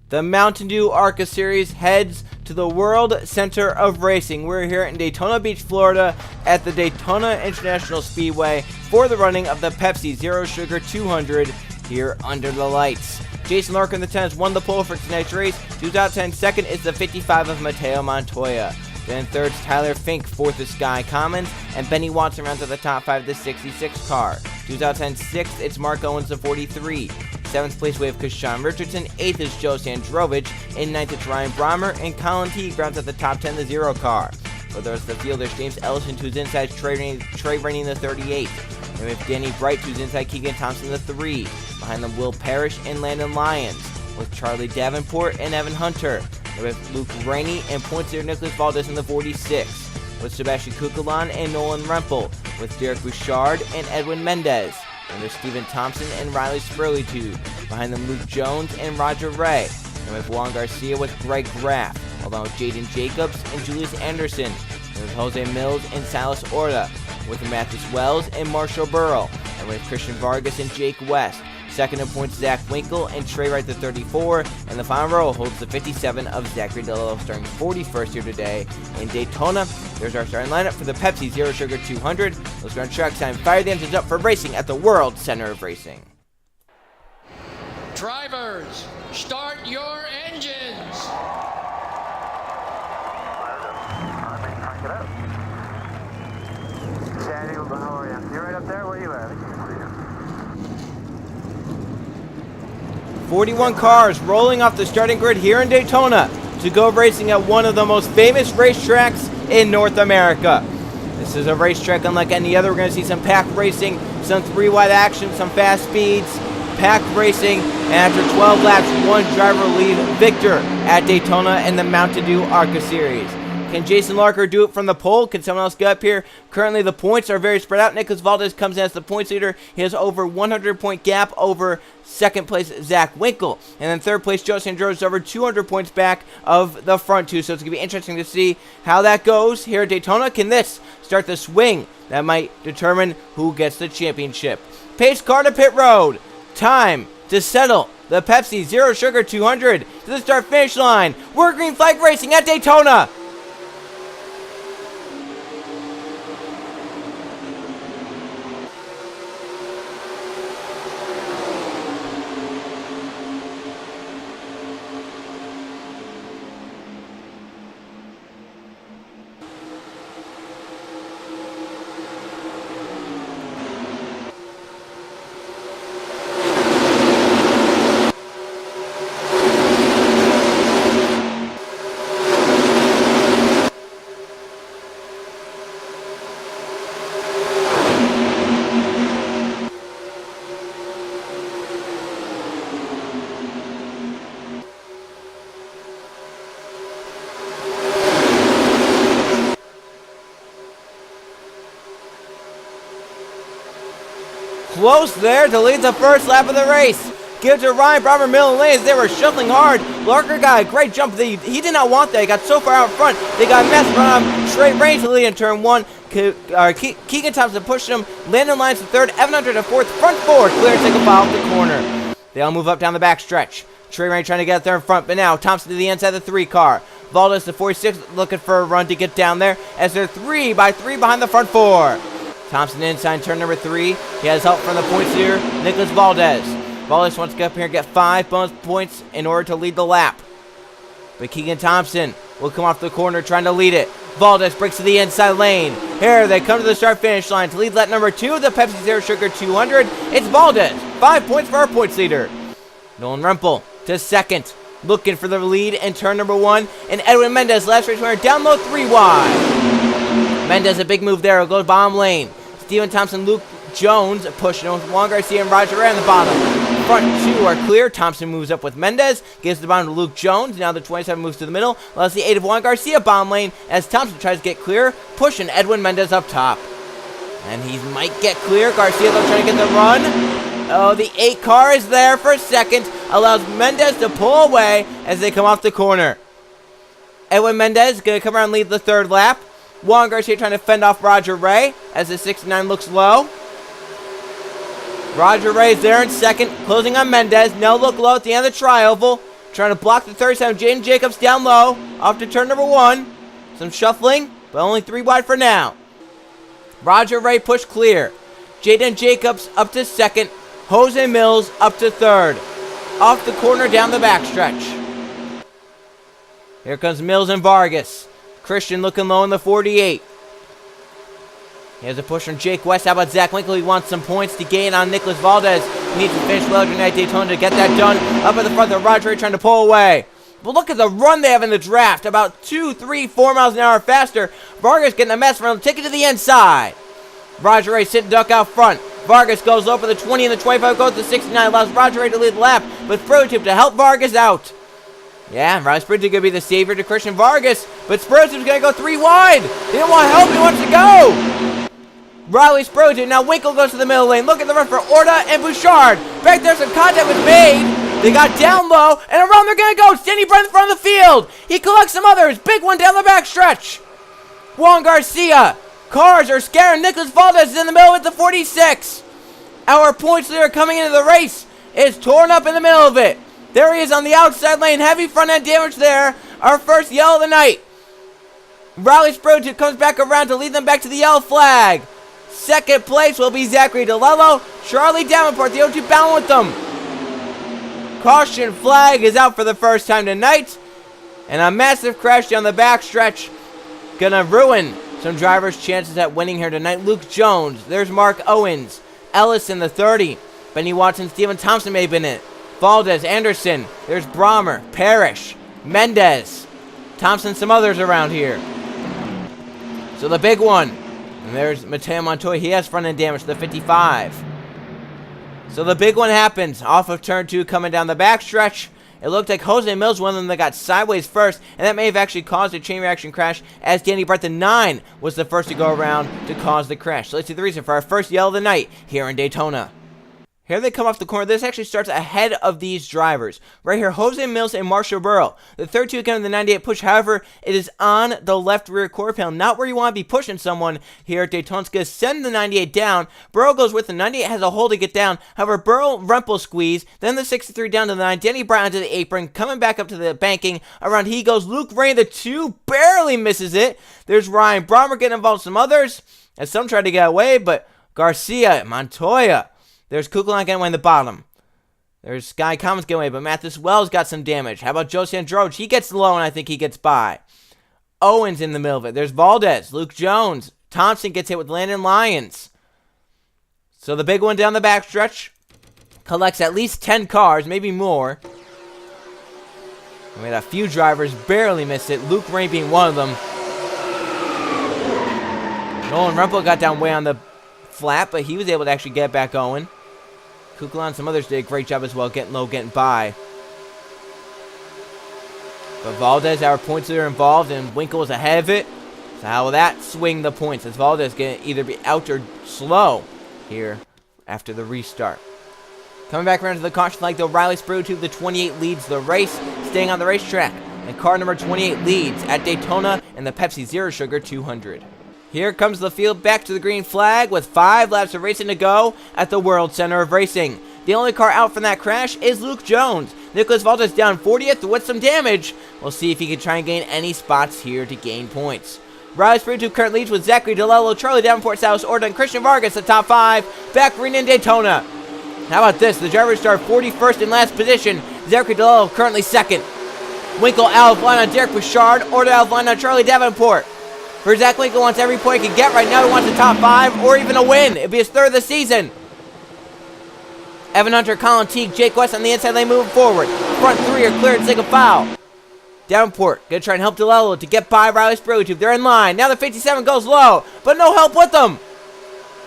The Mountain Dew ARCA Series heads to the World Center of Racing. We're here in Daytona Beach, Florida at the Daytona International Speedway for the running of the Pepsi Zero Sugar 200 here under the lights. Jason Larker in the 10 has won the pole for tonight's race. 2010 second is the 55 of Mateo Montoya. Then third is Tyler Fink, fourth is Sky Commons, and Benny Watson rounds out the top 5 of the 66 car. 2010 sixth, it's Mark Owens, the 43. 7th place we have Kashawn Richardson, 8th is Joe Sandrovich, in 9th it's Ryan Brommer, and Colin Teague rounds out the top 10 the 0 car. For the rest of the field, there's James Ellison, who's inside Trey Rainey, the 38. And we have Danny Bright, who's inside Keegan Thompson, the 3. Behind them, Will Parrish and Landon Lyons, with Charlie Davenport and Evan Hunter. And we have Luke Rainey and points leader Nicholas Valdez in the 46. With Sebastian Kukulon and Nolan Rempel, with Derek Bouchard and Edwin Mendez. And there's Steven Thompson and Riley Spurlitude. Behind them, Luke Jones and Roger Ray. And with Juan Garcia with Greg Graff, along with Jaden Jacobs and Julius Anderson. And with Jose Mills and Silas Orta, with Mathis Wells and Marshall Burrow. And with Christian Vargas and Jake West. Second in points, Zach Winkle and Trey Wright, the 34. And the final row holds the 57 of Zachary DeLillo, starting 41st here today in Daytona. There's our starting lineup for the Pepsi Zero Sugar 200. Let's go on track time. Fire the engines up for racing at the World Center of Racing. Drivers, start your engines. Daniel, how are you? You right up there? Where are you at? 41 cars rolling off the starting grid here in Daytona to go racing at one of the most famous racetracks in North America. This is a racetrack unlike any other. We're going to see some pack racing, some 3-wide action, some fast speeds, pack racing, and after 12 laps, one driver will lead victor at Daytona in the Mountain Dew ARCA Series. Can Jason Larker do it from the pole? Can someone else get up here? Currently, the points are very spread out. Nicholas Valdez comes in as the points leader. He has over 100-point gap over second place Zach Winkle. And then third place, Joe Sandro is over 200 points back of the front two. So it's going to be interesting to see how that goes here at Daytona. Can this start the swing that might determine who gets the championship? Pace car to pit road. Time to settle the Pepsi Zero Sugar 200 to the start-finish line. We're green flag racing at Daytona. Close there to lead the first lap of the race. Give to Ryan Brommer, Mill and Lane as they were shuffling hard. Larker got a great jump. He did not want that. He got so far out front. They got messed around. Trey Rainey to lead in turn 1. Keegan Thompson pushed him. Landon Lyons to third. Evan Hunter to fourth. Front forward. Clear to take a foul off the corner. They all move up down the back stretch. Trey Rainey trying to get there in front, but now Thompson to the inside of the 3 car. Valdez to 46 looking for a run to get down there as they're 3 by 3 behind the front 4. Thompson inside turn number 3. He has help from the points here, Nicholas Valdez. Valdez wants to get up here and get 5 bonus points in order to lead the lap. But Keegan Thompson will come off the corner trying to lead it. Valdez breaks to the inside lane. Here they come to the start-finish line to lead lap number 2 of the Pepsi Zero Sugar 200. It's Valdez. 5 points for our points leader. Nolan Rempel to second. Looking for the lead in turn number 1. And Edwin Mendez, last race winner, down low 3 wide. Mendez, a big move there. Goes bottom lane. Steven Thompson, Luke Jones pushing with Juan Garcia and Roger Ray on the bottom. Front 2 are clear. Thompson moves up with Mendez. Gives the bottom to Luke Jones. Now the 27 moves to the middle. Allows the 8 of Juan Garcia bottom lane as Thompson tries to get clear. Pushing Edwin Mendez up top. And he might get clear. Garcia though trying to get the run. Oh, the 8 car is there for a second. Allows Mendez to pull away as they come off the corner. Edwin Mendez going to come around and lead the third lap. Juan Garcia trying to fend off Roger Ray as the 69 looks low. Roger Ray's there in second, closing on Mendez. No look low at the end of the tri-oval. Trying to block the 37. Jaden Jacobs down low. Off to turn number 1. Some shuffling, but only 3 wide for now. Roger Ray pushed clear. Jaden Jacobs up to 2nd. Jose Mills up to 3rd. Off the corner down the backstretch. Here comes Mills and Vargas. Christian looking low in the 48. He has a push from Jake West. How about Zach Winkle? He wants some points to gain on Nicholas Valdez. He needs to finish well tonight at Daytona to get that done. Up at the front, the Roger Ray trying to pull away. But look at the run they have in the draft. About 2, 3, 4 miles an hour faster. Vargas getting a mess from him. Take it to the inside. Roger Ray sitting duck out front. Vargas goes low for the 20 and the 25. Goes to 69. Allows Roger Ray to lead the lap. But Sprotube to help Vargas out. Yeah, Riley Sprotube going to be the savior to Christian Vargas. But Sprotube's going to go 3 wide. He didn't want help. He wants to go. Riley Sprotube. Now Winkle goes to the middle lane. Look at the run for Orta and Bouchard. Back there, some contact was made. They got down low, and around they're going to go. Standing right in front of the field. He collects some others. Big one down the backstretch. Juan Garcia. Cars are scaring. Nicholas Valdez is in the middle with the 46. Our points leader coming into the race is torn up in the middle of it. There he is on the outside lane. Heavy front end damage there. Our first yellow of the night. Riley Sprotube comes back around to lead them back to the yellow flag. Second place will be Zachary DeLello. Charlie Davenport, the 0-2 bound with them. Caution flag is out for the first time tonight. And a massive crash down the backstretch. Gonna ruin some drivers' chances at winning here tonight. Luke Jones. There's Mark Owens. Ellis in the 30. Benny Watson, Steven Thompson may have been in it. Valdez, Anderson. There's Brahmer, Parrish, Mendez. Thompson, some others around here. So the big one. And there's Mateo Montoya. He has front end damage to the 55. So the big one happens. Off of turn 2 coming down the backstretch. It looked like Jose Mills, one of them that got sideways first, and that may have actually caused a chain reaction crash, as Danny Brett, the 9, was the first to go around to cause the crash. So let's see the reason for our first yellow of the night here in Daytona. Here they come off the corner. This actually starts ahead of these drivers. Right here, Jose Mills and Marshall Burrow. The third two again in the 98 push. However, it is on the left rear quarter panel. Not where you want to be pushing someone here at Daytona. It's going to send the 98 down. Burrow goes with the 98, has a hole to get down. However, Burrow Rempel squeeze. Then the 63 down to the 9. Danny Bryant onto the apron. Coming back up to the banking. Around he goes. Luke Rain, the 2, barely misses it. There's Ryan Brahmer getting involved with some others. As some try to get away, but Garcia, Montoya. There's Kukulon getting away in the bottom. There's Sky Commons getting away, but Mathis Wells got some damage. How about Joe Sandroge? He gets low, and I think he gets by. Owens in the middle of it. There's Valdez, Luke Jones. Thompson gets hit with Landon Lyons. So the big one down the backstretch collects at least 10 cars, maybe more. We had a few drivers barely miss it. Luke Rain being one of them. Nolan Rempel got down way on the flat, but he was able to actually get back going. Kukulon and some others did a great job as well, getting low, getting by. But Valdez, our points leader, involved, and Winkle is ahead of it. So how will that swing the points? As Valdez going to either be out or slow here after the restart. Coming back around to the caution flag, though, Riley Sprotube, the 28, leads the race, staying on the racetrack. And car number 28 leads at Daytona in the Pepsi Zero Sugar 200. Here comes the field back to the green flag with 5 laps of racing to go at the World Center of Racing. The only car out from that crash is Luke Jones. Nicholas Valdez down 40th with some damage. We'll see if he can try and gain any spots here to gain points. Riley Sprotube currently leads with Zachary DeLello, Charlie Davenport, Salas Orta, and Christian Vargas the top 5. Back arena in Daytona. How about this? The drivers start 41st in last position. Zachary DeLello currently 2nd. Winkle out of line on Derek Bouchard. Orta out of line on Charlie Davenport. For Zach Winkle wants every point he can get right now. He wants the top 5 or even a win. It'd be his 3rd of the season. Evan Hunter, Colin Teague, Jake West on the inside lane moving forward. Front 3 are cleared, take a foul. Davenport gonna try and help DeLello to get by Riley Sprotube. They're in line. Now the 57 goes low, but no help with them.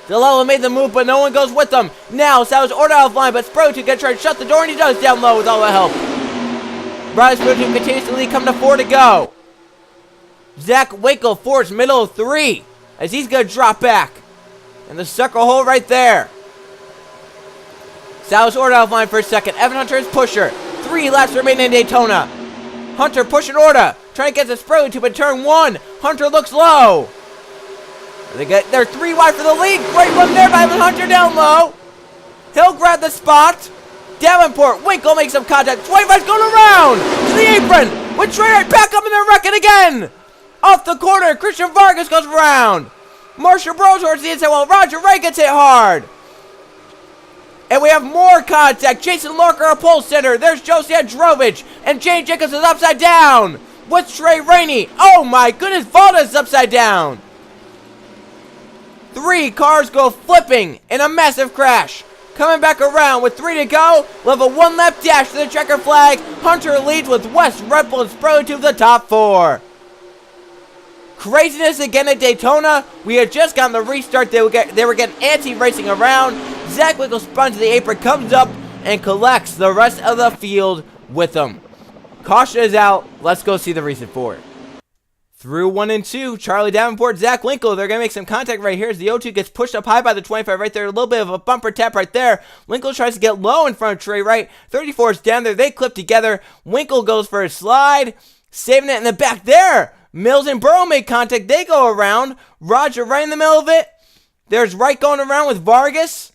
DeLello made the move, but no one goes with them. Now Salas Orta out of line, but Sprotube gonna try and shut the door, and he does down low with all the help. Riley Sprotube continues to lead, coming to 4 to go. Zach Winkle forced middle of 3 as he's going to drop back. And the sucker hole right there. Salas Orta out of line for a second. Evan Hunter is pusher. 3 laps remaining in Daytona. Hunter pushing Orta. Trying to get the Sprotube to turn 1. Hunter looks low. They're 3 wide for the lead. Great run there by Evan Hunter down low. He'll grab the spot. Davenport, Winkle makes some contact. 25's going around. with Trey Wright back up in the wreck it again. Off the corner, Christian Vargas goes around. Marshall Bros towards the inside while Roger Ray gets hit hard. And we have more contact. Jason Larker, our pole center. There's Josie Androvich. And Jane Jacobs is upside down with Trey Rainey. Oh my goodness, Valdez is upside down. 3 cars go flipping in a massive crash. Coming back around with 3 to go. We'll have a 1 lap dash to the checker flag. Hunter leads with West, Red Bull, and Spurley to the top 4. Craziness again at Daytona. We had just gotten the restart. They were getting anti-racing around. Zach Winkle spun to the apron, comes up, and collects the rest of the field with him. Caution is out. Let's go see the reason for it. Through 1 and 2, Charlie Davenport, Zach Winkle. They're going to make some contact right here as the O2 gets pushed up high by the 25 right there. A little bit of a bumper tap right there. Winkle tries to get low in front of Trey Wright. 34 is down there. They clip together. Winkle goes for a slide, saving it in the back there. Mills and Burrow make contact. They go around. Roger right in the middle of it. There's Wright going around with Vargas.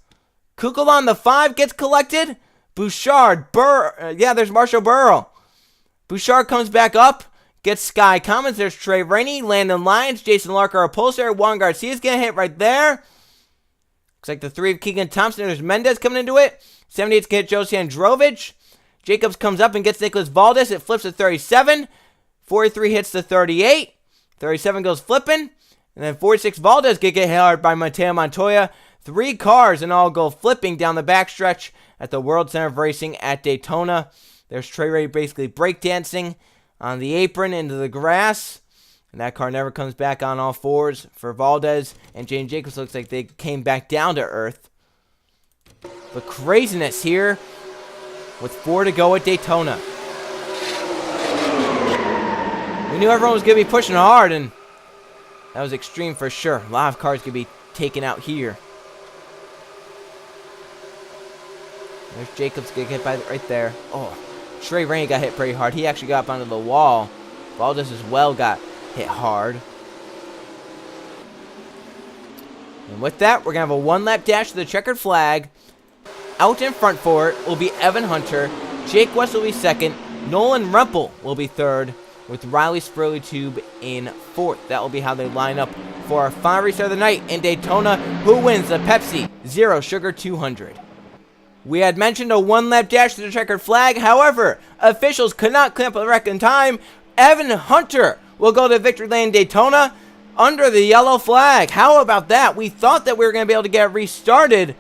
Kukul on the 5 gets collected. Bouchard, there's Marshall Burrow. Bouchard comes back up. Gets Sky Commons. There's Trey Rainey, Landon Lyons, Jason Larker, our poster. Juan Garcia's getting hit right there. Looks like the 3 of Keegan Thompson. There's Mendez coming into it. 78's going to hit Josie Androvich. Jacobs comes up and gets Nicholas Valdez. It flips to 37. 43 hits to 38. 37 goes flipping. And then 46 Valdez get hit hard by Mateo Montoya. 3 cars and all go flipping down the backstretch at the World Center of Racing at Daytona. There's Trey Ray basically breakdancing on the apron into the grass. And that car never comes back on all 4s for Valdez. And Jane Jacobs looks like they came back down to earth. But craziness here with 4 to go at Daytona. We knew everyone was going to be pushing hard, and that was extreme for sure. A lot of cars could be taken out here. There's Jacobs getting hit by right there. Oh, Trey Rainey got hit pretty hard. He actually got up onto the wall. Valdez as well got hit hard. And with that, we're going to have a 1 lap dash to the checkered flag. Out in front for it will be Evan Hunter. Jake West will be 2nd. Nolan Rempel will be 3rd. With Riley Spurley Tube in 4th. That will be how they line up for our final race of the night in Daytona. Who wins the Pepsi Zero Sugar 200? We had mentioned a 1 lap dash to the checkered flag. However, officials could not clean up the wreck in time. Evan Hunter will go to victory lane Daytona under the yellow flag. How about that? We thought that we were going to be able to get restarted,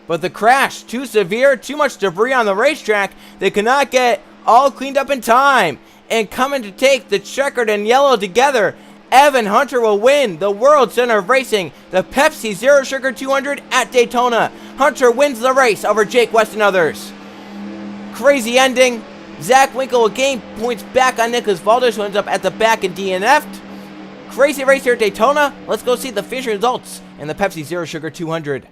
but the crash, too severe, too much debris on the racetrack. They could not get all cleaned up in time. And coming to take the checkered and yellow together, Evan Hunter will win the World Center of Racing, the Pepsi Zero Sugar 200 at Daytona. Hunter wins the race over Jake West and others. Crazy ending. Zach Winkle will gain points back on Nicholas Valdez, who ends up at the back and DNF'd. Crazy race here at Daytona. Let's go see the finish results in the Pepsi Zero Sugar 200.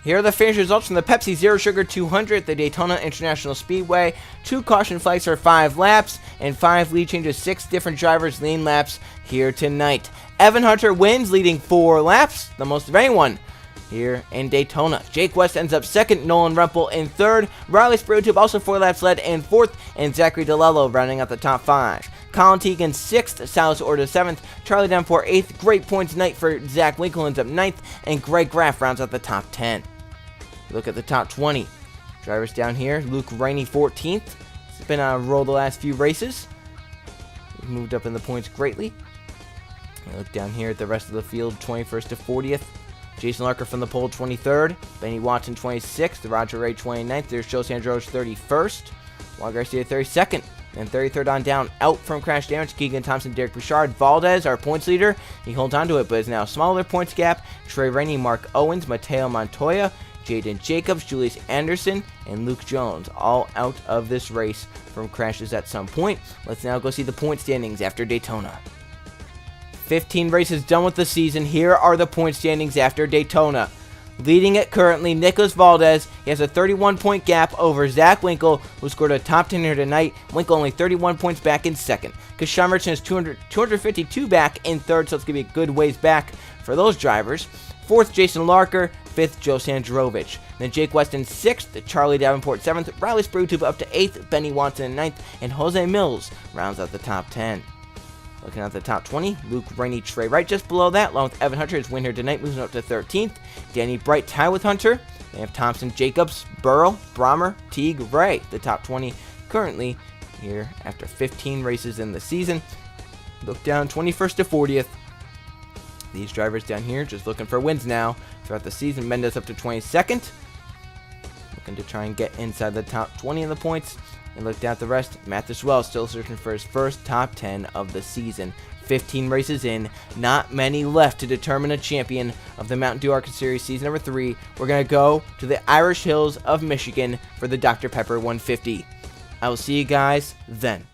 Here are the finish results from the Pepsi Zero Sugar 200 at the Daytona International Speedway. 2 caution flags for 5 laps, and 5 lead changes, 6 different drivers lean laps here tonight. Evan Hunter wins, leading 4 laps, the most of anyone here in Daytona. Jake West ends up 2nd, Nolan Rempel in 3rd. Riley Spurley also 4 laps led in 4th, and Zachary DeLello rounding out the top 5. Colin Teagan 6th, Silas Orta 7th, Charlie Davenport 8th. Great points tonight for Zach Winkle, ends up 9th, and Greg Graff rounds out the top 10. Look at the top 20. Drivers down here. Luke Rainey 14th. He's been on a roll the last few races. He's moved up in the points greatly. You look down here at the rest of the field. 21st to 40th. Jason Larker from the pole 23rd. Benny Watson 26th. Roger Ray 29th. There's Joe Sandros 31st. Juan Garcia 32nd. And 33rd on down. Out from crash damage. Keegan Thompson, Derek Bouchard. Valdez, our points leader. He holds on to it, but is now a smaller points gap. Trey Rainey, Mark Owens, Mateo Montoya, Jaden Jacobs, Julius Anderson, and Luke Jones, all out of this race from crashes at some point. Let's now go see the point standings after Daytona. 15 races done with the season. Here are the point standings after Daytona. Leading it currently, Nicholas Valdez. He has a 31-point gap over Zach Winkle, who scored a top 10 here tonight. Winkle only 31 points back in 2nd. Kashawn Richardson is 252 back in 3rd, so it's going to be a good ways back for those drivers. 4th, Jason Larker. 5th, Joe Sandrovich. Then Jake Weston 6th, Charlie Davenport 7th, Riley Sprutube up to 8th, Benny Watson in 9th, and Jose Mills rounds out the top 10. Looking at the top 20, Luke Rainey, Trey Wright just below that, along with Evan Hunter. His win here tonight moves up to 13th. Danny Bright tied with Hunter. They have Thompson, Jacobs, Burrow, Brommer, Teague, Ray, the top 20 currently here after 15 races in the season. Look down 21st to 40th. These drivers down here just looking for wins now throughout the season. Mendes up to 22nd. Looking to try and get inside the top 20 in the points. And look down at the rest. Matt Wells still searching for his first top 10 of the season. 15 races in, not many left to determine a champion of the Mountain Dew ARCA Series Season number 3. We're going to go to the Irish Hills of Michigan for the Dr. Pepper 150. I will see you guys then.